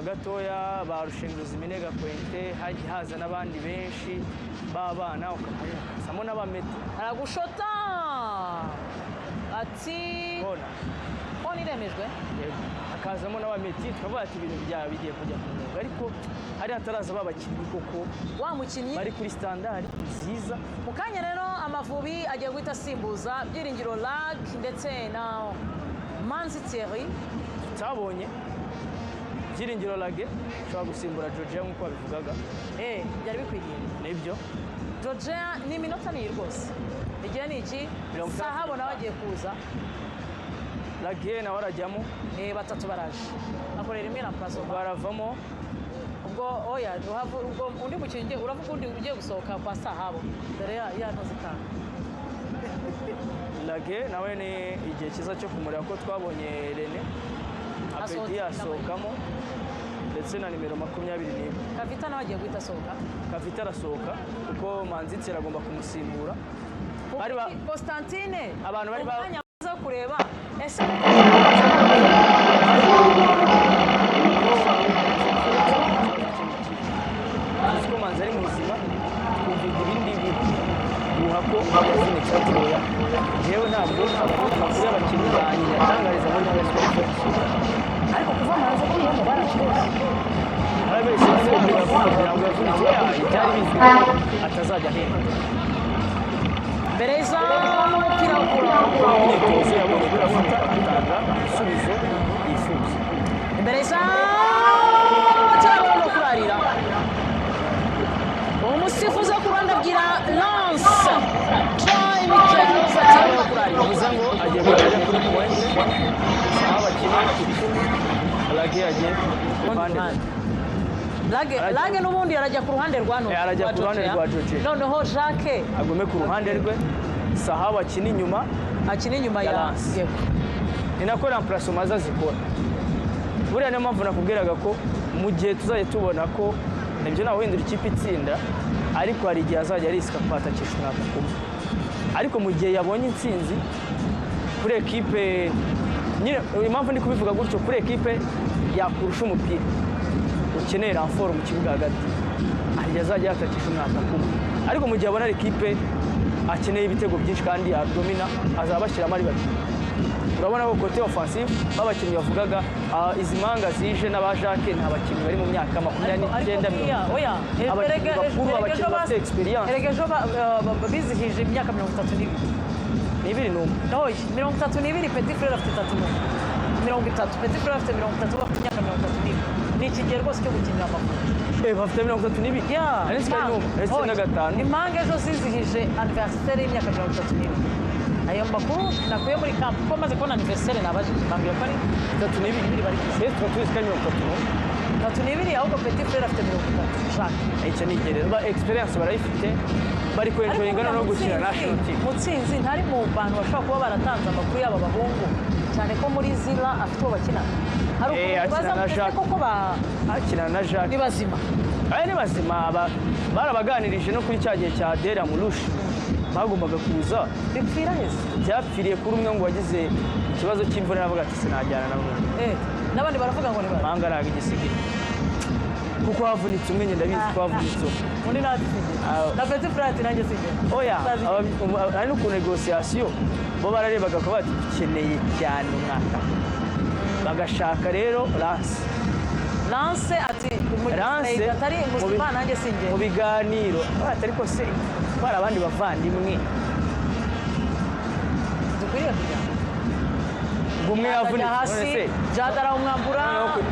gatoya ba Rushenguzi Minega Kwente haza n'abandi benshi babana ukamuyemo n'abameti aragushota ati bona ko niremejwe akazamo n'abameti twavuga ati ibintu byaba bigiye kujya ku murongo ariko hari hataraza babakinnyi koko wa mukinnyi bari kuri standard nziza mu kanya rero Amavubi agiye guhita asimbuza Byiringiro Lag ndetse na Manzi Thierry tabonye Byiringiro Lag ushobora gusimbura Georgia nk'uko babivugaga byari bikwiriye nibyo Georgia ni minota ni rwose igihe ni iki sahabona bagiye kuza Lag nawe arajyamo batatu baraje akorera imwe na Plazo baravamo ubwo oya ubwo undi mukinnyi uravuga undi ugiye gusohoka kwa Sahabo dore ya ntozikana Lag nawe ni igihe kiza cyo kumureba ko twabonye Rene Abedi asohokamo ndetse na nimero 21 Kavita nawe agiye guhita asohoka Kavita arasohoka kuko Manzi Thierry agomba kumusimbura bari Constantine abantu bari baza kureba ese ko Manzi ari muzima twumva ibindi bihuhako abazungu cyatoya jewe ntabwo amakuru y'abakinnyi banjye yatangariza muri Facebook ariko kuva Manzi ko mu barakirose arabeshye kugira ngo yavunitse byari bizwi atazajya hera mbere y'umupira imyitozo yabonye ko afata atanga ibisubizo yifuza imbere cyangwa no kurarira umusifuzi wo kuranda abwira Lance Troy Mikel cyangwa no kurarira bivuze ngo agiye kujya kuri point aho bakina 10 Lag agiye Lage n'ubundi arajya ku ruhande rwa none arajya ku ruhande rwa Georgia noneho Jacques agome ku ruhande rwe Sahaba akina inyuma ya Lance ni nako remplacement maza zikora buriya niyo mpamvu nakubwiraga ko mu gihe tuzajya tubona ko nibyo nawe windura ikipe itsinda ariko hari igihe azajya risika kwatakisha umwaka kumwe ariko mu gihe yabonye intsinzi kuri ekipe nyine impamvu ndi kubivuga gutyo kuri ekipe yakurusha umupira ukeneye renfort mu kibuga hagati ari azajya yatakisha umwaka kumwe ariko mu gihe abona ekipe akeneye ibitego byinshi kandi yadomina azabashyiramo ari babiri urabona ko kote offensive babakinnyi bavugaga izi manga zije n'aba Jacques nta bakinnyi bari mu myaka 29 oya bakuru abakinnyi bafite experience eregejo bizihije imyaka 32 n'ibiri n'umwe oya 32 Petit Frere afite 30 Petit Frere afite 30 bafite imyaka 32 ni ikigero rwose cyo gukinira amakuru bafite 32 ariko n'umwe na gatanu impanga ejo zizihije anniversaire y'imyaka 32 ayo makuru nakuye muri camp ko maze kubona anniversaire nabaje bambira ko ari 32 bari c'est trop twese kandi 32 ahubwo Petit Frere afite 30 Jacques icyo ni igerero ba experience barayifite bari ko enjoyinga no gukina national team Mutsinzi ntari mu bantu bashobora kuba baratanze amakuru y'aba bahungu cyane ko muri Zila afite uwo bakina hari ukubaza koko akina na Jacques ni bazima ni bazima barabaganirije no kuri cyagiye cya Dera Murushi bagombaga kuza bipfira heza byapfiriye kuri umwe ngo wagize ikibazo cy'imvura navuga ati sinajyana na mwe n'abandi baravuga ngo ni bari manga araga igisigiri kuko havunitse umwe ngenda bizi ko havunitse undi natsinze na Petit Frere nanjye sinjye oya ari no ku negotiation bo bararebaga ko bakeneye cyane umwaka bagashaka rero Lance ati umugihe atari Mustafa nanjye sinjye mu biganiro atari ko se kwara abandi bavandimwe dukwiriye kujya umwe yavunitse hasi jadara umwambura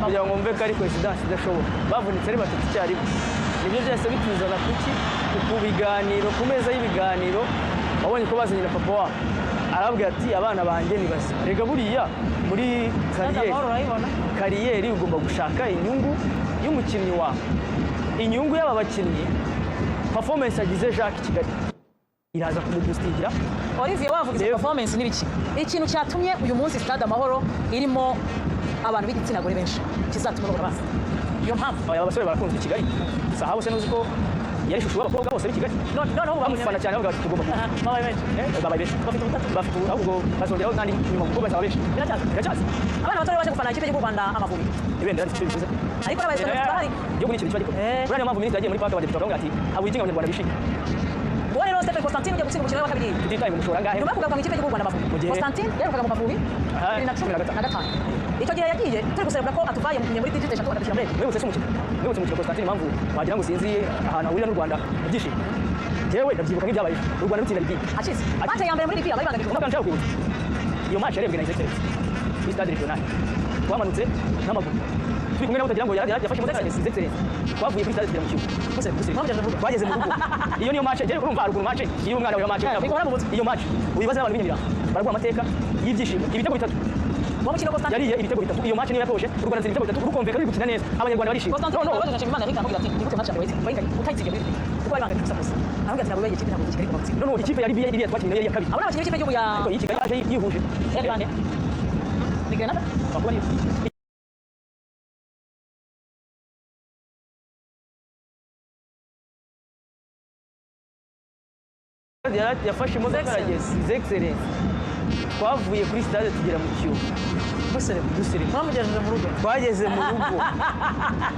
kugira ngo mve ko ari coincidence idashoboka bavunitse ari batatu cyari nibyo byose bituzana kuki ku biganiro ku meza y'ibiganiro wabonye ko bazanye na papa wa arabwira ati abana banjye ni bazima rega buriya muri kariyeri ugomba gushaka inyungu y'umukinnyi wawe inyungu y'aba bakinnyi performance agize Jacques Kigali iraza kumubustingira Olivier wavuze performance n'ibiki ikintu cyatumye uyu munsi Stade Amahoro irimo abantu b'igitsina gore benshi kizatuma bose iyo mpamvu aba basore barakunzwe Kigali Sahabo se nuzi ko yari shushu w'abakobwa bose b'i Kigali noneho bamufana cyane bavuga bati tugomba babaye benshi babaye benshi bafite ahubwo bazongeraho n'andi nyuma kuko bazaba benshi biracyaza abana bato baje gufana ikipe y'u Rwanda Amavubi ibendera rifite bivuze ariko n'abaye bahari igihugu ni ikintu kiba gikomeye buriya niyo mpamvu minisitiri yagiye muri park abadepite bakavuga ati abo yitinga abanyarwanda bishimye uwo rero Stephen Constantine ugiye gutsinda umukino wa kabiri tutitaye mu mushora ngahe nyuma yo kugaruka mu ikipe y'u Rwanda Amavubi Constantine yaherukaga mu Mavubi 2015 icyo gihe yagiye turi guserebura ko atuvaye muri digit eshatu agadushyira muri wibutse se umukino Constantine impamvu wagira ngo sinzi ahantu ahurira n'u Rwanda ibyishimo jewe ndabyibuka nk'ibyabaye u Rwanda rutsinda Libya akize bate ya mbere muri Libya bari bangagije umwaka nshaka kwibutsa iyo match yarebwe na Excellence kuri stade regional twamanutse n'amaguru turi kumwe nabo utagira ngo yafashe imodoka Excellence twavuye kuri stade tugera mu kibuga twageze mu rugo iyo niyo match njye urumva haruguru match iyo umwana wa match iyo match ubibaza n'abantu b'inyamira baraguha amateka y'ibyishimo ibitego bitatu mukino Constantine yariye ibitego bitatu iyo match niyo yatoshe u Rwanda ibitego bitatu rukomveka ruri gukina neza abanyarwanda barishimye Constantine abajije Imana Eric amubwira ati nigute match yawe bayinganye utayitsige muri uko bari bangagije gusa gusa ahubwo ati nabo ikipe ntabwo Kigali ko gutsinda no ikipe yari iriya twakinnye yari ya kabiri abana bakinnye ikipe y'u ya iyi Kigali yaje yihuje Rwanda ni Grenada bakubwa ni yafashe imodoka arageze Excellence twavuye kuri stade tugera mu kiyovu dusere mwamugejeje mu rugo twageze mu rugo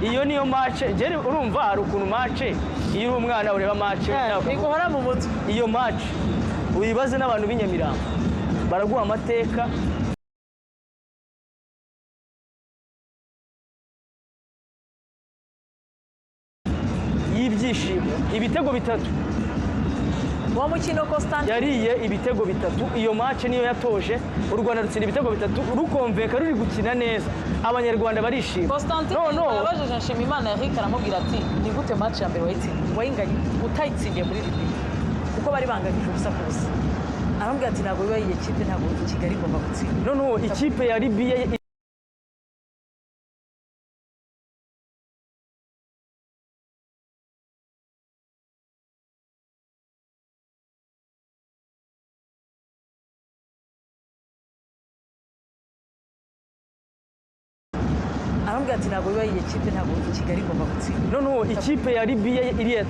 iyo niyo match njye urumva hari ukuntu match iyo uri umwana ureba match iguhora mu mutwe iyo match uyibaze n'abantu b'inyamirambo baraguha amateka y'ibyishimo ibitego bitatu uwo mukino Constantine yariye ibitego bitatu iyo match niyo yatoje u Rwanda rutsinda ibitego bitatu rukomveka ruri gukina neza abanyarwanda barishima Constantine abajije Nshimiyimana Eric aramubwira ati ni gute match ya mbere wayinganye utayitsindiye muri Libya kuko bari bangagije ubusa ku busa aramubwira ati ntabwo bibaye ikipe ntabwo Kigali igomba gutsinda no ikipe ya Libya aramubwira ati ntabwo bibaye ikipe ntabwo Kigali igomba gutsinda ikipe ya Libya iriya